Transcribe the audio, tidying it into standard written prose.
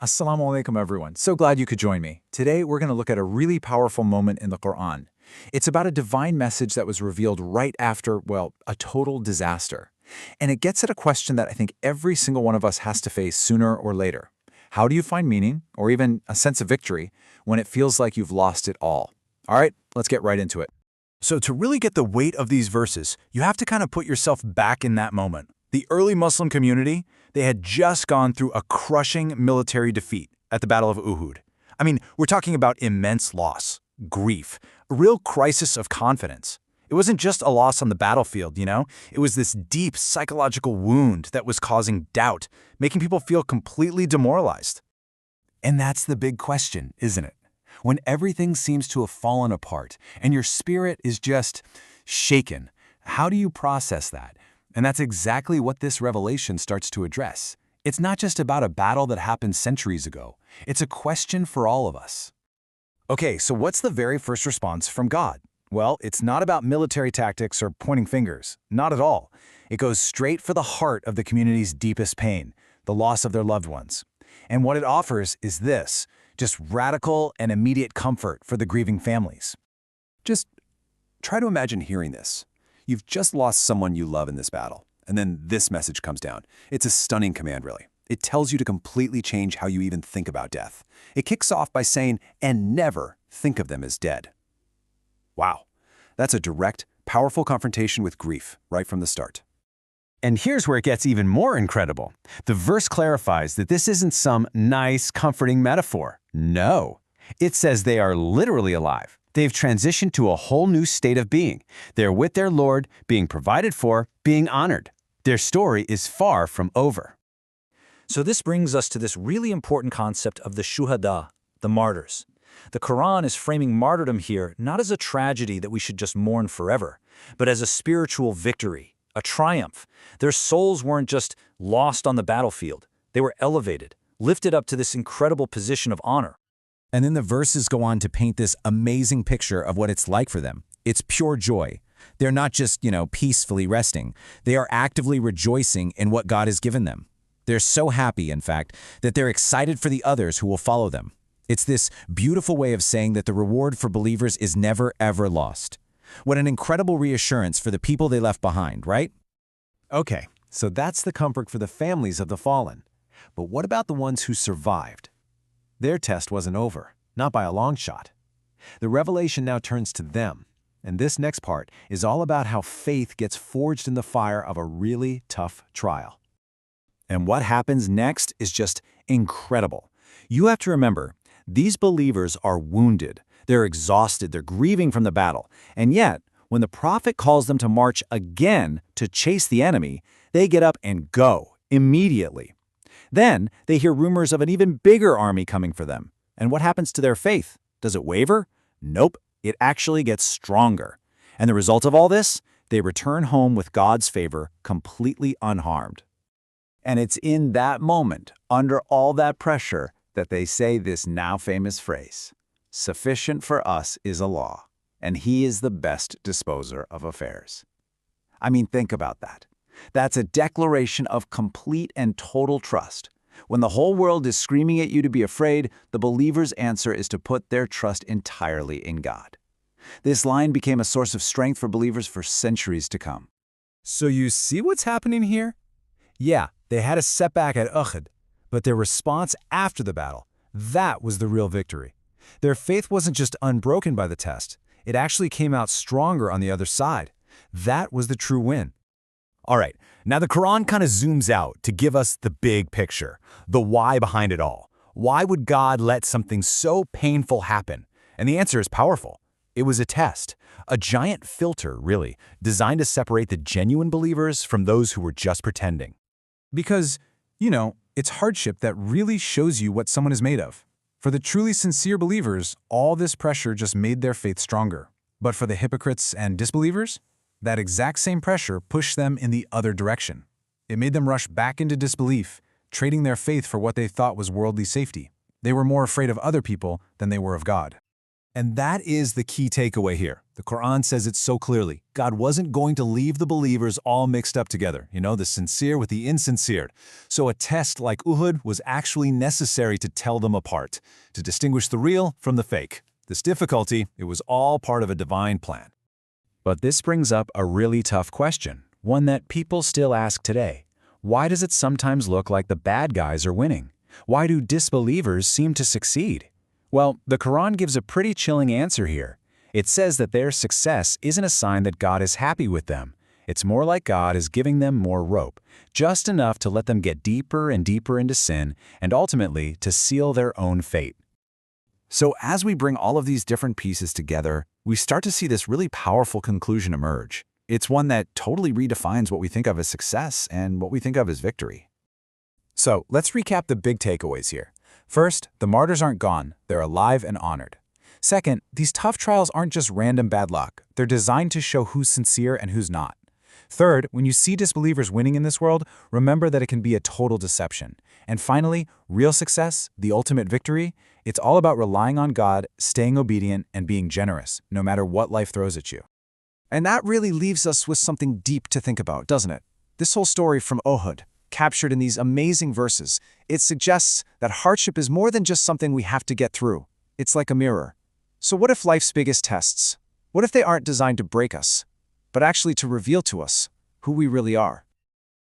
Assalamu alaikum, everyone. So glad you could join me. Today, we're going to look at a really powerful moment in the Quran. It's about a divine message that was revealed right after, well, a total disaster. And it gets at a question that I think every single one of us has to face sooner or later. How do you find meaning, or even a sense of victory, when it feels like you've lost it all? All right, let's get right into it. So to really get the weight of these verses, you have to kind of put yourself back in that moment. The early Muslim community, they had just gone through a crushing military defeat at the Battle of Uhud. I mean, we're talking about immense loss, grief, a real crisis of confidence. It wasn't just a loss on the battlefield, It was this deep psychological wound that was causing doubt, making people feel completely demoralized. And that's the big question, isn't it? When everything seems to have fallen apart and your spirit is just shaken, how do you process that? And that's exactly what this revelation starts to address. It's not just about a battle that happened centuries ago. It's a question for all of us. Okay, so what's the very first response from God? Well, it's not about military tactics or pointing fingers. Not at all. It goes straight for the heart of the community's deepest pain, the loss of their loved ones. And what it offers is this, just radical and immediate comfort for the grieving families. Just try to imagine hearing this. You've just lost someone you love in this battle, and then this message comes down. It's a stunning command, really. It tells you to completely change how you even think about death. It kicks off by saying, and never think of them as dead. Wow, that's a direct, powerful confrontation with grief right from the start. And here's where it gets even more incredible. The verse clarifies that this isn't some nice, comforting metaphor. No, it says they are literally alive. They've transitioned to a whole new state of being. They're with their Lord, being provided for, being honored. Their story is far from over. So this brings us to this really important concept of the shuhada, the martyrs. The Quran is framing martyrdom here not as a tragedy that we should just mourn forever, but as a spiritual victory, a triumph. Their souls weren't just lost on the battlefield. They were elevated, lifted up to this incredible position of honor. And then the verses go on to paint this amazing picture of what it's like for them. It's pure joy. They're not just, peacefully resting. They are actively rejoicing in what God has given them. They're so happy, in fact, that they're excited for the others who will follow them. It's this beautiful way of saying that the reward for believers is never, ever lost. What an incredible reassurance for the people they left behind, right? Okay, so that's the comfort for the families of the fallen. But what about the ones who survived? Their test wasn't over, not by a long shot. The revelation now turns to them, and this next part is all about how faith gets forged in the fire of a really tough trial. And what happens next is just incredible. You have to remember, these believers are wounded, they're exhausted, they're grieving from the battle, and yet, when the prophet calls them to march again to chase the enemy, they get up and go immediately. Then they hear rumors of an even bigger army coming for them. And what happens to their faith? Does it waver? Nope, it actually gets stronger. And the result of all this? They return home with God's favor, completely unharmed. And it's in that moment, under all that pressure, that they say this now famous phrase, "Sufficient for us is Allah, and He is the best disposer of affairs." I mean, think about that. That's a declaration of complete and total trust. When the whole world is screaming at you to be afraid, the believer's answer is to put their trust entirely in God. This line became a source of strength for believers for centuries to come. So you see what's happening here? Yeah, they had a setback at Uhud, but their response after the battle, that was the real victory. Their faith wasn't just unbroken by the test. It actually came out stronger on the other side. That was the true win. All right, now the Quran kind of zooms out to give us the big picture, the why behind it all. Why would God let something so painful happen? And the answer is powerful. It was a test, a giant filter, really, designed to separate the genuine believers from those who were just pretending. Because, it's hardship that really shows you what someone is made of. For the truly sincere believers, all this pressure just made their faith stronger. But for the hypocrites and disbelievers, that exact same pressure pushed them in the other direction. It made them rush back into disbelief, trading their faith for what they thought was worldly safety. They were more afraid of other people than they were of God. And that is the key takeaway here. The Quran says it so clearly. God wasn't going to leave the believers all mixed up together, the sincere with the insincere. So a test like Uhud was actually necessary to tell them apart, to distinguish the real from the fake. This difficulty, it was all part of a divine plan. But this brings up a really tough question, one that people still ask today. Why does it sometimes look like the bad guys are winning? Why do disbelievers seem to succeed? Well, the Quran gives a pretty chilling answer here. It says that their success isn't a sign that God is happy with them. It's more like God is giving them more rope, just enough to let them get deeper and deeper into sin, and ultimately to seal their own fate. So as we bring all of these different pieces together, we start to see this really powerful conclusion emerge. It's one that totally redefines what we think of as success and what we think of as victory. So let's recap the big takeaways here. First, the martyrs aren't gone, they're alive and honored. Second, these tough trials aren't just random bad luck, they're designed to show who's sincere and who's not. Third, when you see disbelievers winning in this world, remember that it can be a total deception. And finally, real success, the ultimate victory, it's all about relying on God, staying obedient, and being generous, no matter what life throws at you. And that really leaves us with something deep to think about, doesn't it? This whole story from Uhud, captured in these amazing verses, it suggests that hardship is more than just something we have to get through. It's like a mirror. So what if life's biggest tests? What if they aren't designed to break us, but actually to reveal to us who we really are?